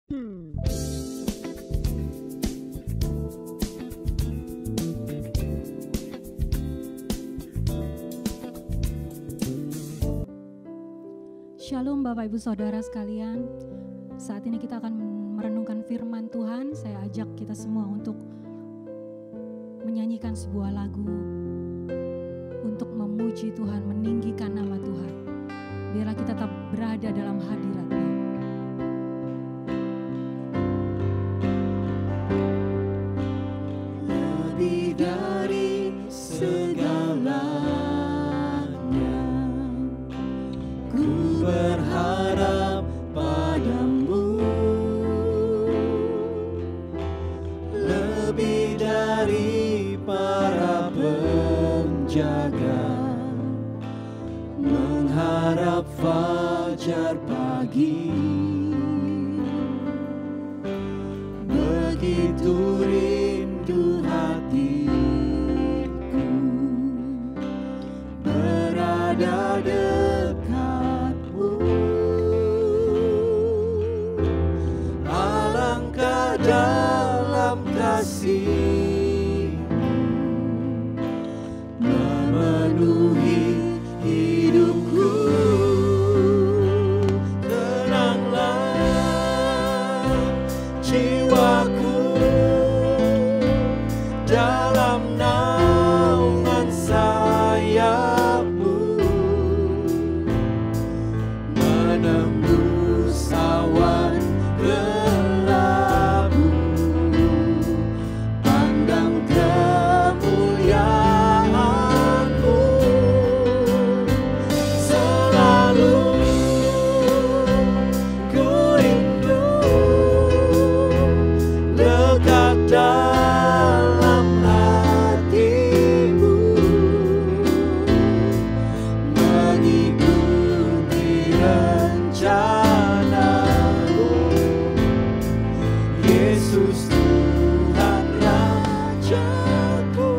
Shalom Bapak Ibu Saudara sekalian. Saat ini kita akan merenungkan firman Tuhan. Saya ajak kita semua untuk menyanyikan sebuah lagu untuk memuji Tuhan, meninggikan nama Tuhan. Biarlah kita tetap berada dalam hadirat-Nya. Lebih dari segalanya, ku berharap padamu. Lebih dari para penjaga, mengharap fajar pagi. Begitu rindu hatiku berada dekatmu. Alangkah dalam kasih memenuhi hidupku. Tenanglah jiwaku dalam naungan sayapmu, menembus awan gelapmu. Pandang kemuliaanmu, selalu ku rindu lekat dalam hatimu, mengikuti rencanamu. Yesus Tuhan Rajaku.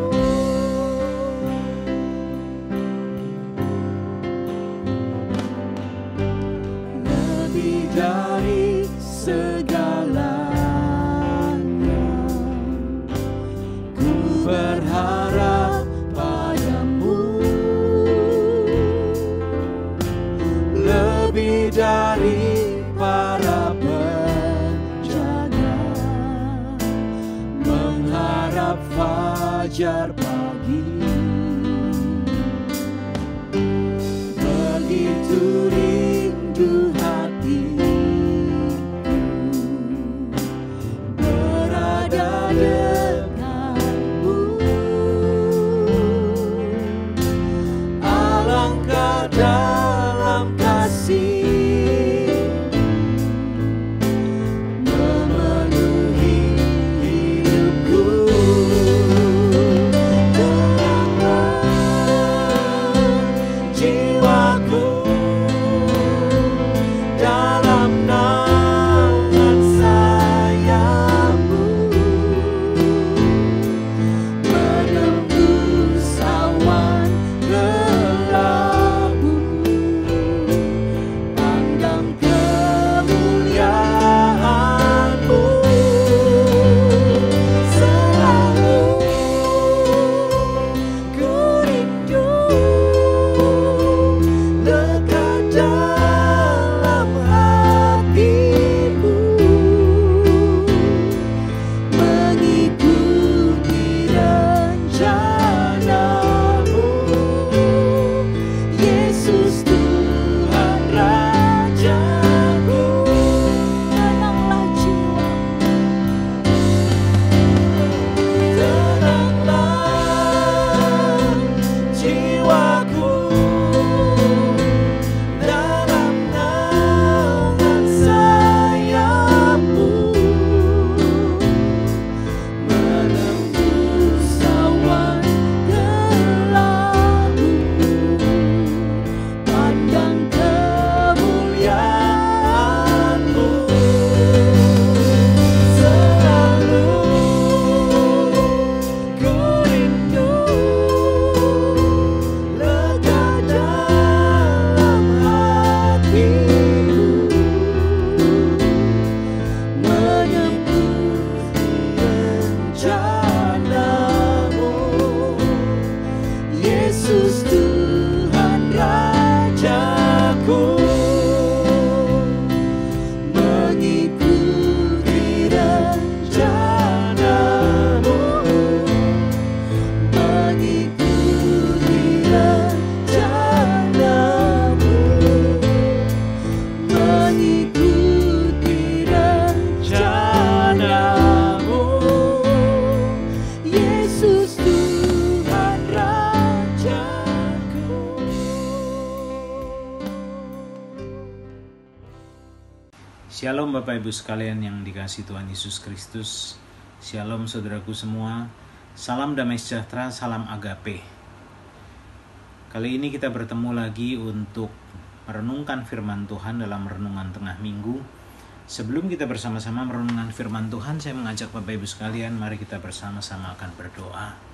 Lebih dari segalanya, ku berharap padamu. Lebih dari para penjaga, mengharap fajar pagi. Begitu rindu hatiku berada dekatmu. Alangkah dalam kasih memenuhi hidupku. Tenanglah Shalom Bapak Ibu sekalian yang dikasihi Tuhan Yesus Kristus. Shalom saudaraku semua. Salam damai sejahtera, salam agape. Kali ini kita bertemu lagi untuk merenungkan firman Tuhan dalam renungan tengah minggu. Sebelum kita bersama-sama merenungkan firman Tuhan, saya mengajak Bapak Ibu sekalian, mari kita bersama-sama akan berdoa.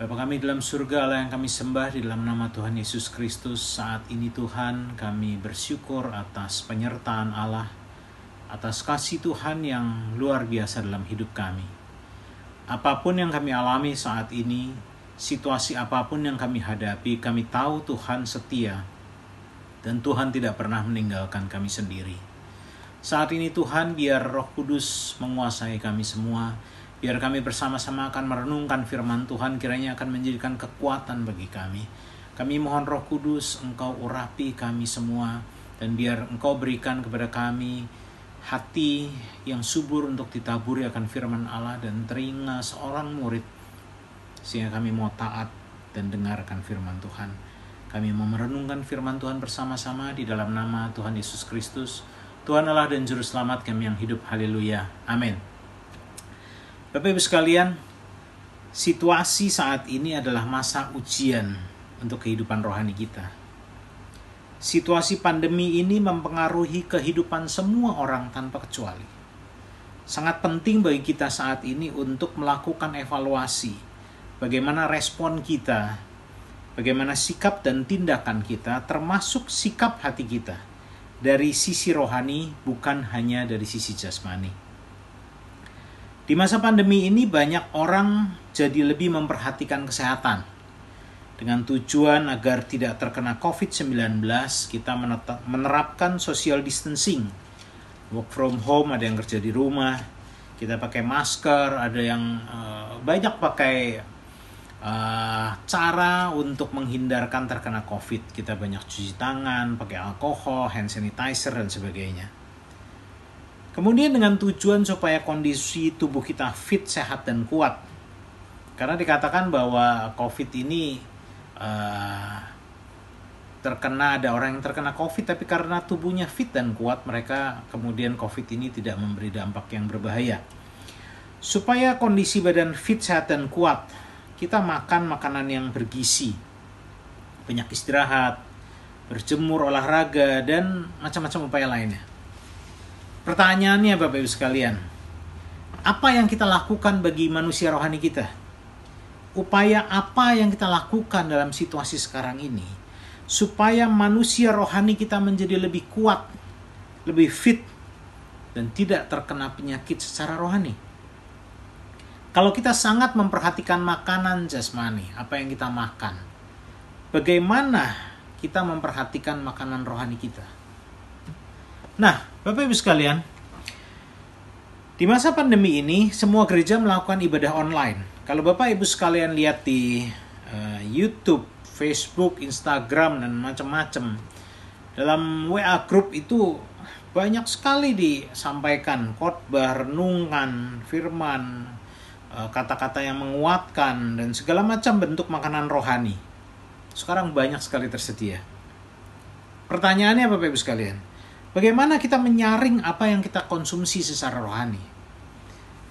Bapa kami dalam surga, Allah yang kami sembah, di dalam nama Tuhan Yesus Kristus, saat ini Tuhan kami bersyukur atas penyertaan Allah, atas kasih Tuhan yang luar biasa dalam hidup kami. Apapun yang kami alami saat ini, situasi apapun yang kami hadapi, kami tahu Tuhan setia dan Tuhan tidak pernah meninggalkan kami sendiri. Saat ini Tuhan, biar Roh Kudus menguasai kami semua. Biar kami bersama-sama akan merenungkan firman Tuhan, kiranya akan menjadikan kekuatan bagi kami. Kami mohon Roh Kudus, Engkau urapi kami semua, dan biar Engkau berikan kepada kami hati yang subur untuk ditaburi akan firman Allah, dan telinga seorang murid, sehingga kami mau taat dan dengarkan firman Tuhan. Kami mau merenungkan firman Tuhan bersama-sama di dalam nama Tuhan Yesus Kristus, Tuhan Allah dan Juru Selamat kami yang hidup. Haleluya. Amin. Bapak Ibu sekalian, situasi saat ini adalah masa ujian untuk kehidupan rohani kita. Situasi pandemi ini mempengaruhi kehidupan semua orang tanpa kecuali. Sangat penting bagi kita saat ini untuk melakukan evaluasi. Bagaimana respon kita, bagaimana sikap dan tindakan kita, termasuk sikap hati kita. Dari sisi rohani, bukan hanya dari sisi jasmani. Di masa pandemi ini banyak orang jadi lebih memperhatikan kesehatan. Dengan tujuan agar tidak terkena COVID-19, kita menerapkan social distancing. Work from home, ada yang kerja di rumah, kita pakai masker, ada yang banyak pakai cara untuk menghindarkan terkena COVID. Kita banyak cuci tangan, pakai alkohol, hand sanitizer, dan sebagainya. Kemudian dengan tujuan supaya kondisi tubuh kita fit, sehat, dan kuat. Karena dikatakan bahwa COVID ini ada orang yang terkena COVID, tapi karena tubuhnya fit dan kuat, mereka kemudian COVID ini tidak memberi dampak yang berbahaya. Supaya kondisi badan fit, sehat, dan kuat, kita makan makanan yang bergizi, banyak istirahat, berjemur, olahraga, dan macam-macam upaya lainnya. Pertanyaannya Bapak Ibu sekalian, apa yang kita lakukan bagi manusia rohani kita? Upaya apa yang kita lakukan dalam situasi sekarang ini supaya manusia rohani kita menjadi lebih kuat, lebih fit, dan tidak terkena penyakit secara rohani? Kalau kita sangat memperhatikan makanan jasmani, apa yang kita makan, bagaimana kita memperhatikan makanan rohani kita? Nah, Bapak Ibu sekalian, di masa pandemi ini semua gereja melakukan ibadah online. Kalau Bapak Ibu sekalian lihat di YouTube, Facebook, Instagram, dan macam-macam, dalam WA group itu banyak sekali disampaikan khotbah, renungan, firman, kata-kata yang menguatkan, dan segala macam bentuk makanan rohani. Sekarang banyak sekali tersedia. Pertanyaannya Bapak Ibu sekalian, bagaimana kita menyaring apa yang kita konsumsi secara rohani?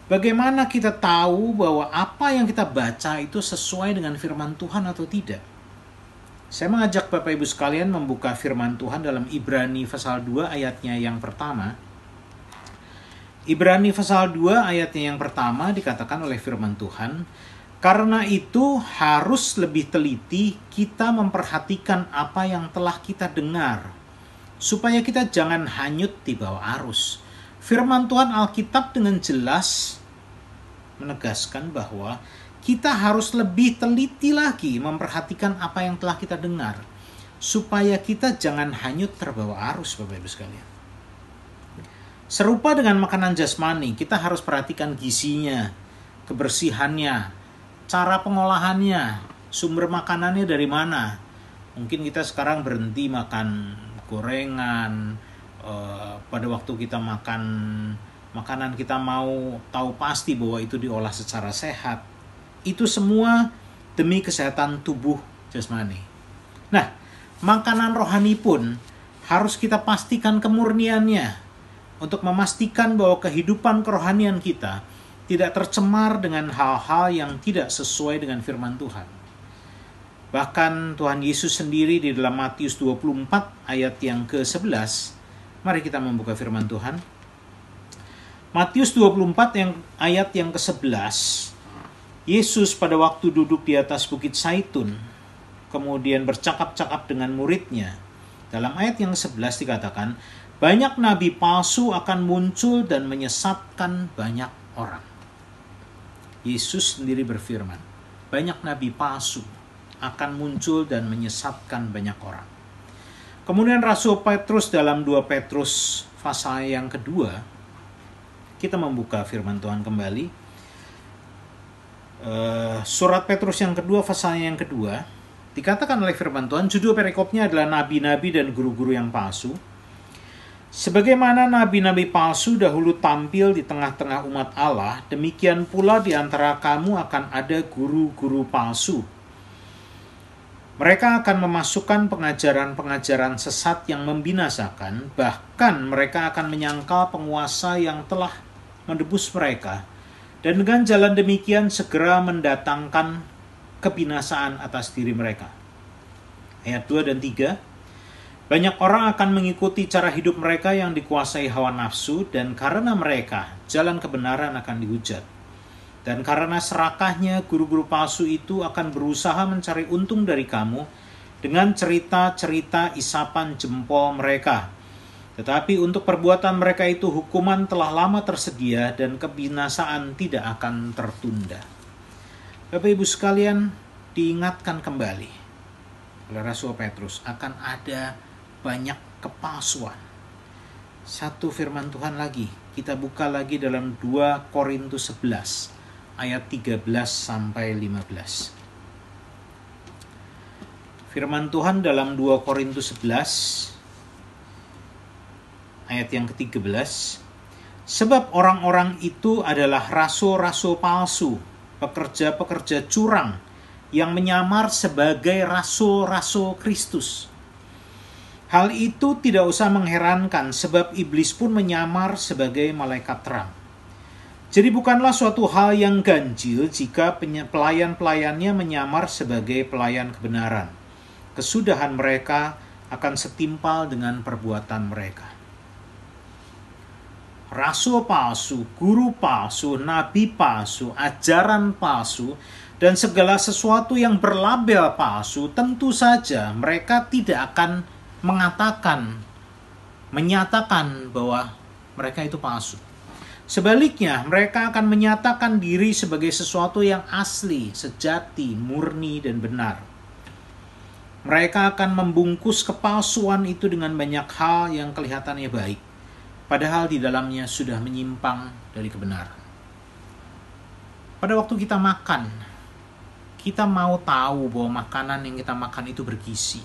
Bagaimana kita tahu bahwa apa yang kita baca itu sesuai dengan firman Tuhan atau tidak? Saya mengajak Bapak Ibu sekalian membuka firman Tuhan dalam Ibrani pasal 2 ayatnya yang pertama. Ibrani pasal 2 ayatnya yang pertama dikatakan oleh firman Tuhan, karena itu harus lebih teliti kita memperhatikan apa yang telah kita dengar, supaya kita jangan hanyut di bawah arus. Firman Tuhan Alkitab dengan jelas menegaskan bahwa kita harus lebih teliti lagi memperhatikan apa yang telah kita dengar, supaya kita jangan hanyut terbawa arus, Bapak Ibu sekalian. Serupa dengan makanan jasmani, kita harus perhatikan gizinya, kebersihannya, cara pengolahannya, sumber makanannya dari mana. Mungkin kita sekarang berhenti makan gorengan, pada waktu kita makan makanan kita mau tahu pasti bahwa itu diolah secara sehat. Itu semua demi kesehatan tubuh jasmani. Nah, makanan rohani pun harus kita pastikan kemurniannya. untuk memastikan bahwa kehidupan kerohanian kita tidak tercemar dengan hal-hal yang tidak sesuai dengan firman Tuhan. Bahkan Tuhan Yesus sendiri di dalam Matius 24 ayat yang ke-11, mari kita membuka firman Tuhan. Matius 24 ayat yang ke-11, Yesus pada waktu duduk di atas Bukit Zaitun, kemudian bercakap-cakap dengan muridnya. Dalam ayat yang ke-11 dikatakan, banyak nabi palsu akan muncul dan menyesatkan banyak orang. Yesus sendiri berfirman, banyak nabi palsu akan muncul dan menyesatkan banyak orang. Kemudian Rasul Petrus dalam 2 Petrus pasal yang kedua, kita membuka firman Tuhan kembali. Surat Petrus yang kedua, pasal yang kedua, dikatakan oleh firman Tuhan, judul perikopnya adalah nabi-nabi dan guru-guru yang palsu. Sebagaimana nabi-nabi palsu dahulu tampil di tengah-tengah umat Allah, demikian pula di antara kamu akan ada guru-guru palsu. Mereka akan memasukkan pengajaran-pengajaran sesat yang membinasakan, bahkan mereka akan menyangkal penguasa yang telah menebus mereka, dan dengan jalan demikian segera mendatangkan kebinasaan atas diri mereka. Ayat 2 dan 3, banyak orang akan mengikuti cara hidup mereka yang dikuasai hawa nafsu, dan karena mereka, jalan kebenaran akan dihujat. Dan karena serakahnya, guru-guru palsu itu akan berusaha mencari untung dari kamu dengan cerita-cerita isapan jempol mereka. Tetapi untuk perbuatan mereka itu hukuman telah lama tersedia dan kebinasaan tidak akan tertunda. Bapak Ibu sekalian, diingatkan kembali oleh Rasul Petrus akan ada banyak kepalsuan. Satu firman Tuhan lagi, kita buka lagi dalam 2 Korintus 11 ayat 13 sampai 15. Firman Tuhan dalam 2 Korintus 11 ayat yang ke-13. Sebab orang-orang itu adalah rasul-rasul palsu, pekerja-pekerja curang yang menyamar sebagai rasul-rasul Kristus. Hal itu tidak usah mengherankan sebab iblis pun menyamar sebagai malaikat terang. Jadi bukanlah suatu hal yang ganjil jika pelayan-pelayannya menyamar sebagai pelayan kebenaran. Kesudahan mereka akan setimpal dengan perbuatan mereka. Rasul palsu, guru palsu, nabi palsu, ajaran palsu, dan segala sesuatu yang berlabel palsu, tentu saja mereka tidak akan menyatakan bahwa mereka itu palsu. Sebaliknya, mereka akan menyatakan diri sebagai sesuatu yang asli, sejati, murni, dan benar. Mereka akan membungkus kepalsuan itu dengan banyak hal yang kelihatannya baik, padahal di dalamnya sudah menyimpang dari kebenaran. Pada waktu kita makan, kita mau tahu bahwa makanan yang kita makan itu bergizi.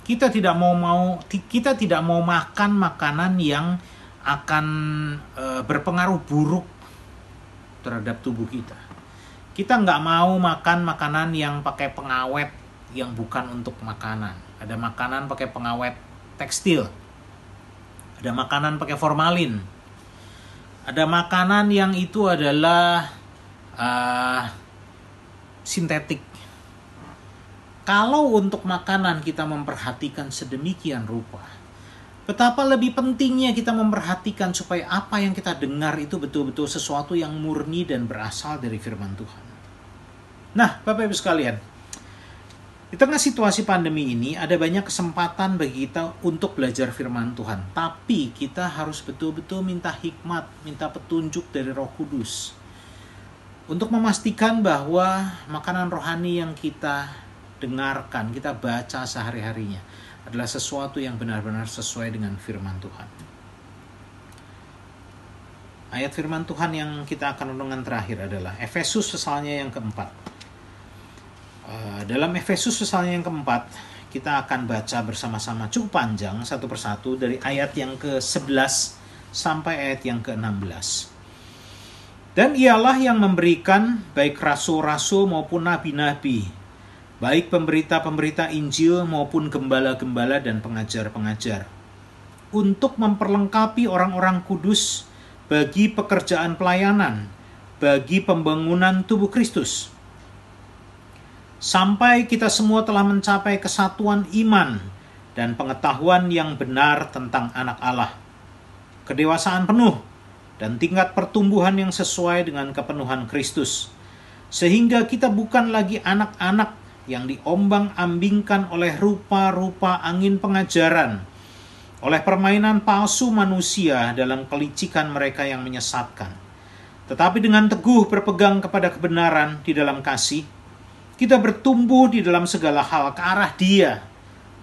Kita tidak mau makan makanan yang akan berpengaruh buruk terhadap tubuh kita. Kita nggak mau makan makanan yang pakai pengawet yang bukan untuk makanan. Ada makanan pakai pengawet tekstil. Ada makanan pakai formalin. Ada makanan yang itu adalah sintetik. Kalau untuk makanan kita memperhatikan sedemikian rupa, betapa lebih pentingnya kita memperhatikan supaya apa yang kita dengar itu betul-betul sesuatu yang murni dan berasal dari firman Tuhan. Nah, Bapak Ibu sekalian, di tengah situasi pandemi ini ada banyak kesempatan bagi kita untuk belajar firman Tuhan. Tapi kita harus betul-betul minta hikmat, minta petunjuk dari Roh Kudus. Untuk memastikan bahwa makanan rohani yang kita dengarkan, kita baca sehari-harinya adalah sesuatu yang benar-benar sesuai dengan firman Tuhan. Ayat firman Tuhan yang kita akan renungkan terakhir adalah Efesus pasalnya yang keempat. Dalam Efesus pasalnya yang keempat, kita akan baca bersama-sama cukup panjang satu persatu dari ayat yang ke-11 sampai ayat yang ke-16. Dan ialah yang memberikan baik rasul-rasul maupun nabi-nabi, baik pemberita-pemberita Injil maupun gembala-gembala dan pengajar-pengajar. untuk memperlengkapi orang-orang kudus bagi pekerjaan pelayanan, bagi pembangunan tubuh Kristus. Sampai kita semua telah mencapai kesatuan iman dan pengetahuan yang benar tentang anak Allah, kedewasaan penuh, dan tingkat pertumbuhan yang sesuai dengan kepenuhan Kristus. Sehingga kita bukan lagi anak-anak yang diombang-ambingkan oleh rupa-rupa angin pengajaran, oleh permainan palsu manusia dalam kelicikan mereka yang menyesatkan. Tetapi dengan teguh berpegang kepada kebenaran di dalam kasih, kita bertumbuh di dalam segala hal ke arah Dia,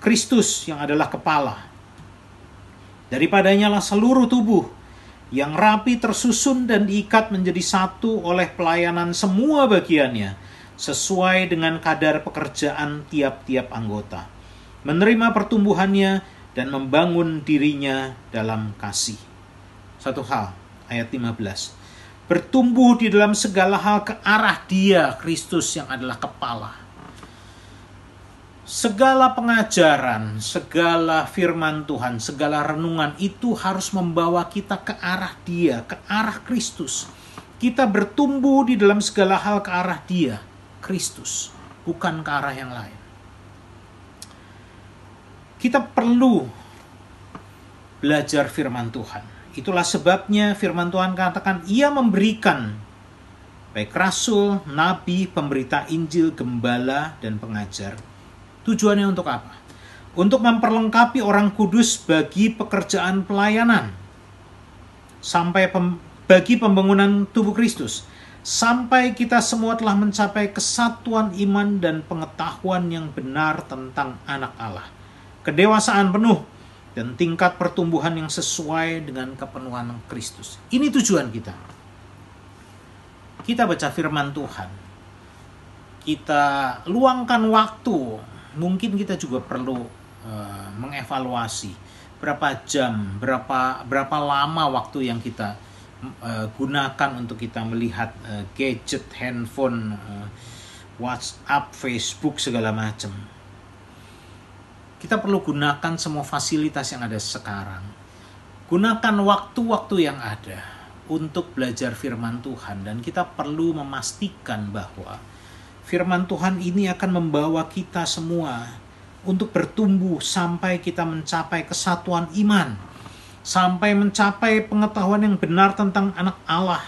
Kristus yang adalah kepala. Daripadanya lah seluruh tubuh yang rapi tersusun dan diikat menjadi satu oleh pelayanan semua bagiannya, sesuai dengan kadar pekerjaan tiap-tiap anggota, menerima pertumbuhannya dan membangun dirinya dalam kasih. Satu hal, ayat 15. Bertumbuh di dalam segala hal ke arah Dia, Kristus yang adalah kepala. Segala pengajaran, segala firman Tuhan, segala renungan itu harus membawa kita ke arah Dia, ke arah Kristus. Kita bertumbuh di dalam segala hal ke arah Dia, Kristus, bukan ke arah yang lain. Kita perlu belajar firman Tuhan. Itulah sebabnya firman Tuhan katakan Ia memberikan baik rasul, nabi, pemberita Injil, gembala, dan pengajar. Tujuannya untuk apa? Untuk memperlengkapi orang kudus bagi pekerjaan pelayanan, bagi pembangunan tubuh Kristus, sampai kita semua telah mencapai kesatuan iman dan pengetahuan yang benar tentang anak Allah, kedewasaan penuh, dan tingkat pertumbuhan yang sesuai dengan kepenuhan Kristus. Ini tujuan kita. Kita baca firman Tuhan, kita luangkan waktu. Mungkin kita juga perlu mengevaluasi berapa jam, berapa lama waktu yang kita gunakan untuk kita melihat gadget, handphone, WhatsApp, Facebook, segala macam. Kita perlu gunakan semua fasilitas yang ada sekarang. Gunakan waktu-waktu yang ada untuk belajar firman Tuhan, dan kita perlu memastikan bahwa firman Tuhan ini akan membawa kita semua untuk bertumbuh sampai kita mencapai kesatuan iman, sampai mencapai pengetahuan yang benar tentang anak Allah,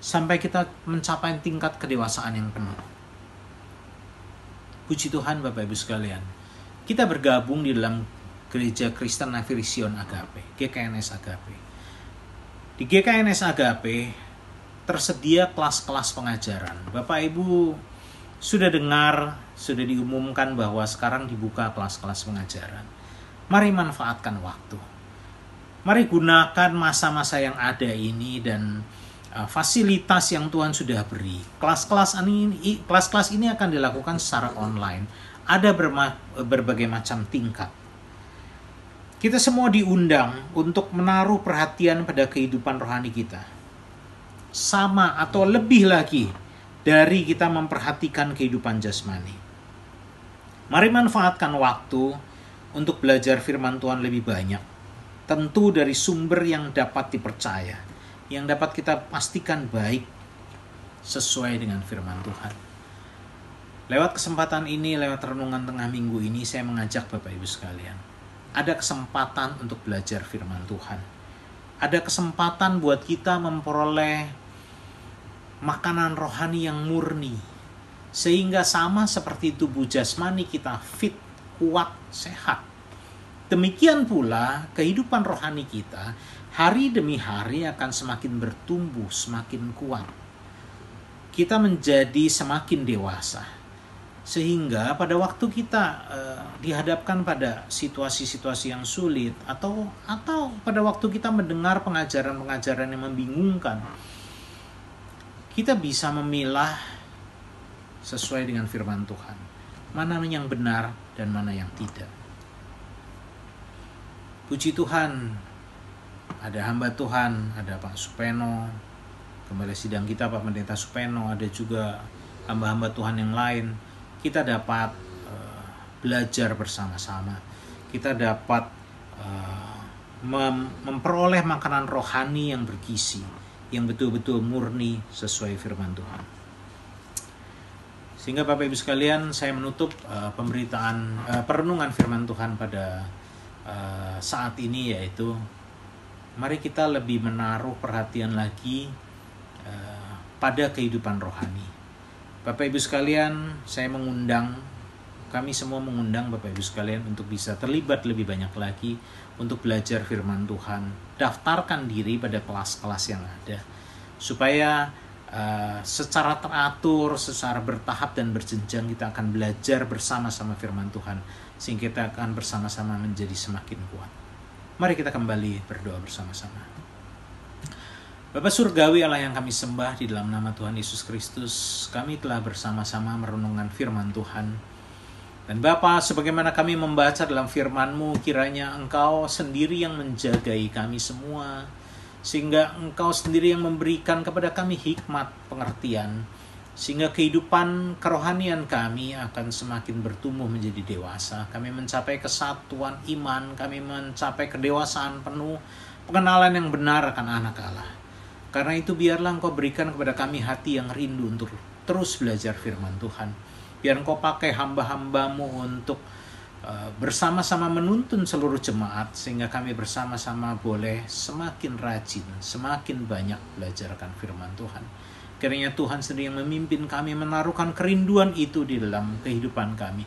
sampai kita mencapai tingkat kedewasaan yang penuh. Puji Tuhan Bapak Ibu sekalian, kita bergabung di dalam Gereja Kristen Navirision Agape, GKNS Agape. Di GKNS Agape tersedia kelas-kelas pengajaran. Bapak Ibu sudah dengar, sudah diumumkan bahwa sekarang dibuka kelas-kelas pengajaran. Mari manfaatkan waktu. Mari gunakan masa-masa yang ada ini dan fasilitas yang Tuhan sudah beri. Kelas-kelas ini akan dilakukan secara online. Ada berbagai macam tingkat. Kita semua diundang untuk menaruh perhatian pada kehidupan rohani kita. Sama atau lebih lagi dari kita memperhatikan kehidupan jasmani. Mari manfaatkan waktu untuk belajar firman Tuhan lebih banyak. Tentu dari sumber yang dapat dipercaya, yang dapat kita pastikan baik sesuai dengan firman Tuhan. Lewat kesempatan ini, lewat renungan tengah minggu ini, saya mengajak Bapak Ibu sekalian. Ada kesempatan untuk belajar firman Tuhan. Ada kesempatan buat kita memperoleh makanan rohani yang murni, sehingga sama seperti tubuh jasmani kita fit, kuat, sehat. Demikian pula kehidupan rohani kita hari demi hari akan semakin bertumbuh, semakin kuat. Kita menjadi semakin dewasa, sehingga pada waktu kita dihadapkan pada situasi-situasi yang sulit, atau pada waktu kita mendengar pengajaran-pengajaran yang membingungkan, kita bisa memilah sesuai dengan firman Tuhan. Mana yang benar dan mana yang tidak. Puji Tuhan, ada hamba Tuhan, ada Pak Supeno, Gembala Sidang kita Pak Pendeta Supeno, ada juga hamba-hamba Tuhan yang lain. Kita dapat belajar bersama-sama. Kita dapat memperoleh makanan rohani yang bergizi, yang betul-betul murni sesuai firman Tuhan. Sehingga Bapak Ibu sekalian, saya menutup perenungan firman Tuhan pada saat ini, yaitu mari kita lebih menaruh perhatian lagi pada kehidupan rohani. Bapak Ibu sekalian, kami semua mengundang Bapak Ibu sekalian untuk bisa terlibat lebih banyak lagi untuk belajar firman Tuhan. Daftarkan diri pada kelas-kelas yang ada, supaya secara teratur, secara bertahap dan berjenjang kita akan belajar bersama-sama firman Tuhan, sehingga kita akan bersama-sama menjadi semakin kuat. Mari kita kembali berdoa bersama-sama. Bapa Surgawi, Allah yang kami sembah, di dalam nama Tuhan Yesus Kristus, kami telah bersama-sama merenungkan firman Tuhan. Dan Bapa, sebagaimana kami membaca dalam firman-Mu, kiranya Engkau sendiri yang menjagai kami semua, sehingga Engkau sendiri yang memberikan kepada kami hikmat pengertian, sehingga kehidupan kerohanian kami akan semakin bertumbuh menjadi dewasa. Kami mencapai kesatuan iman, kami mencapai kedewasaan penuh, pengenalan yang benar akan anak Allah. Karena itu biarlah Engkau berikan kepada kami hati yang rindu untuk terus belajar firman Tuhan. Biar Engkau pakai hamba-hamba-Mu untuk bersama-sama menuntun seluruh jemaat, sehingga kami bersama-sama boleh semakin rajin, semakin banyak belajarkan firman Tuhan. Kiranya Tuhan sendiri yang memimpin kami, menaruhkan kerinduan itu di dalam kehidupan kami.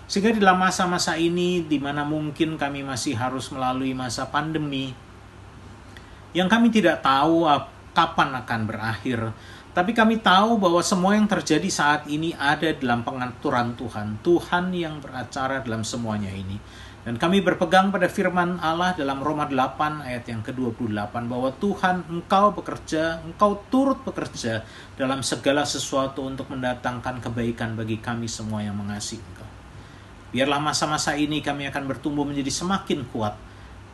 Sehingga di dalam masa-masa ini, di mana mungkin kami masih harus melalui masa pandemi, yang kami tidak tahu kapan akan berakhir, tapi kami tahu bahwa semua yang terjadi saat ini ada dalam pengaturan Tuhan. Tuhan yang beracara dalam semuanya ini. Dan kami berpegang pada firman Allah dalam Roma 8 ayat yang ke-28, bahwa Tuhan, Engkau bekerja, Engkau turut bekerja dalam segala sesuatu untuk mendatangkan kebaikan bagi kami semua yang mengasihi Engkau. Biarlah masa-masa ini kami akan bertumbuh menjadi semakin kuat.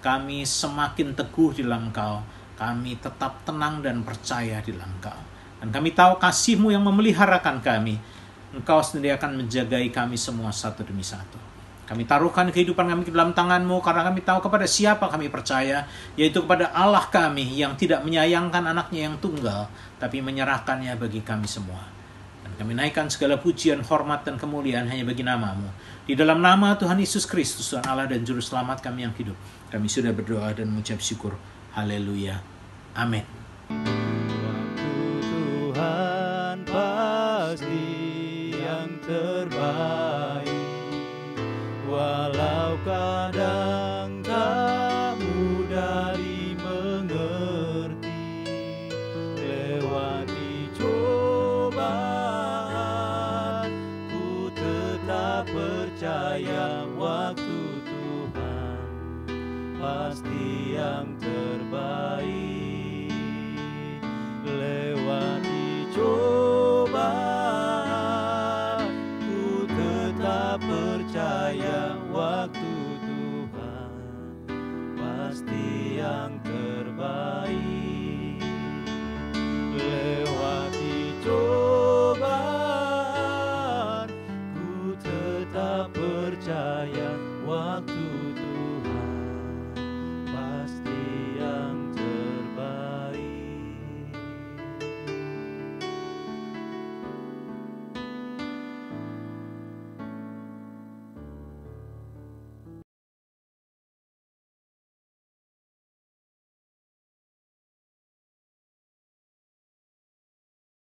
Kami semakin teguh di dalam Engkau. Kami tetap tenang dan percaya di dalam Engkau. Dan kami tahu kasih-Mu yang memeliharakan kami. Engkau sendiri akan menjagai kami semua satu demi satu. Kami taruhkan kehidupan kami ke dalam tangan-Mu, karena kami tahu kepada siapa kami percaya, yaitu kepada Allah kami yang tidak menyayangkan anaknya yang tunggal, tapi menyerahkannya bagi kami semua. Dan kami naikkan segala pujian, hormat, dan kemuliaan hanya bagi nama-Mu. Di dalam nama Tuhan Yesus Kristus, Tuhan Allah dan Juru Selamat kami yang hidup, kami sudah berdoa dan mengucap syukur. Haleluya. Amin. Tuhan pasti yang terbaik, walau kadang tak mudah dimengerti. Lewati cobaan, ku tetap percaya waktu